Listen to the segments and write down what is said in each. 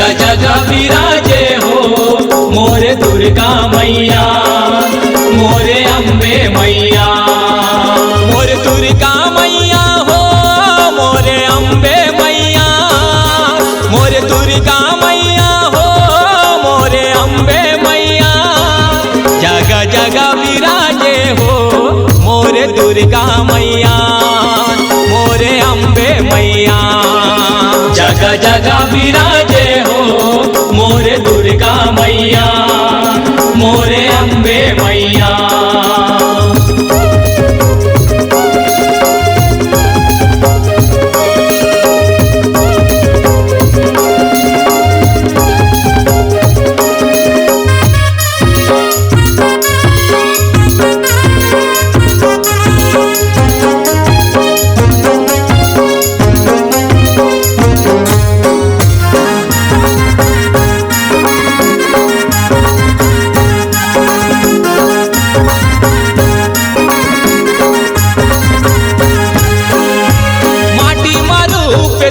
जगह जगह विराजे हो मोरे दुर्गा मैया, मोरे अम्बे मैया। मोरे दुर्गा मैया हो मोरे अम्बे मैया, मोरे दुर्गा मैया हो मोरे अम्बे मैया। जगह जगह विराजे हो मोरे दुर्गा मैया, मोरे अम्बे मैया। जगह जगह विराजे हो मोरे दुर्गा मैया, मोरे अम्बे मैया।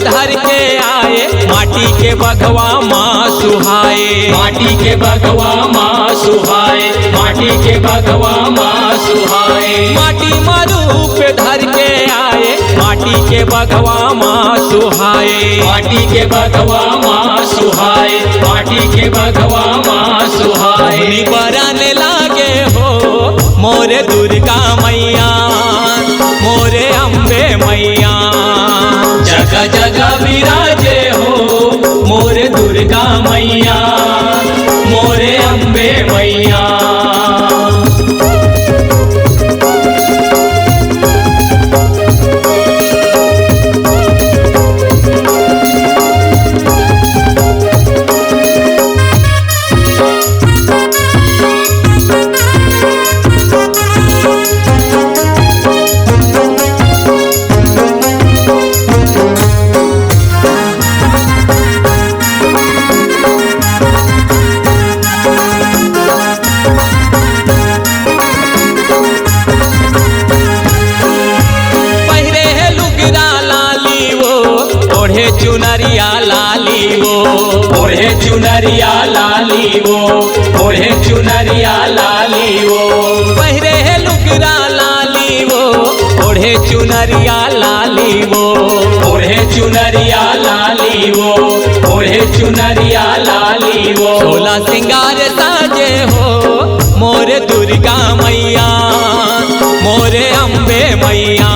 धर के आए माटी के बघवा माँ सुहाए, माटी के बघवा माँ सुहाए, माटी के बघवा माँ सुहाए। माटी मरूप धर के आए माटी के बघवा माँ सुहाए, माटी के बघवा माँ सुहाए, माटी के बघवा माँ सुहाए। बरन लागे हो मोरे दुर्गा मैया, मोरे अम्बे मैया। जगह जगह विराजे हो मोरे दुर्गा मैया, मोरे अम्बे मैया। ओढ़े चुनरिया लाली वो, ओढ़े चुनरिया लाली वो, ओढ़े चुनरिया लाली वो। पहरे है लुगरा लाली वो, ओढ़े चुनरिया लाली वो, ओढ़े चुनरिया लाली वो, ओढ़े चुनरिया लाली वो। सोला सिंगार साजे हो मोरे दुर्गा मैया, मोरे अम्बे मैया।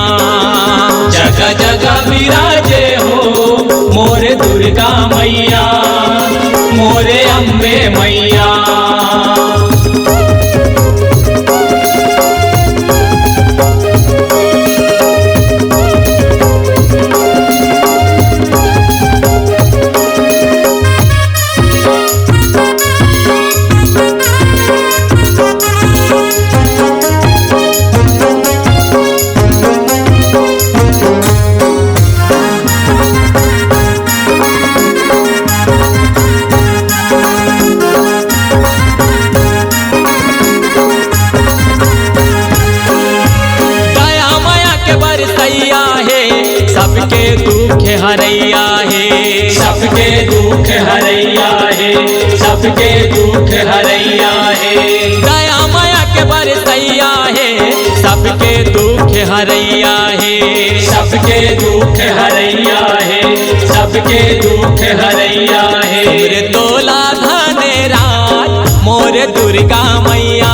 जगह जगह विराजे हो मोरे दुर्गा मैया, मोरे अम्बे मैया। सबके दुख हरैया है, सबके दुख हरैया है, सबके दुख हरैया है। दया माया के बरसैया है, सबके दुख हरैया है, सबके दुख हरैया है, सबके दुख हरैया है। मोरे तोला धने राज मोरे दुर्गा मैया,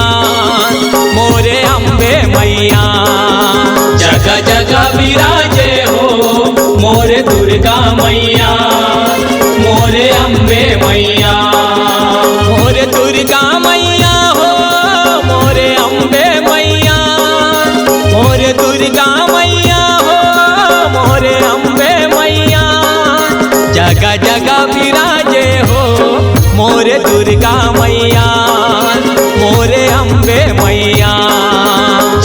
मोरे अम्बे मैया। जगह जगह विराजे हो मोरे दुर्गा मैया, मोरे अम्बे मैया। मोरे दुर्गा मैया हो मोरे अम्बे मैया, मोरे दुर्गा मैया हो मोरे अम्बे मैया। जगह जगह विराजे हो मोरे दुर्गा मैया, मोरे अम्बे मैया।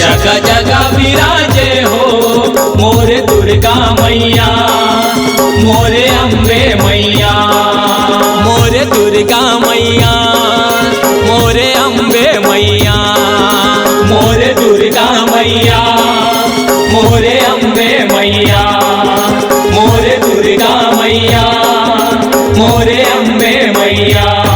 जगह जगह विराजे हो मोरे दुर्गा मैया, मोरे अम्बे मैया। मोरे दुर्गा मैया, मोरे अम्बे मैया। मोरे दुर्गा मैया, मोरे अम्बे मैया। मोरे दुर्गा मैया, मोरे अम्बे मैया।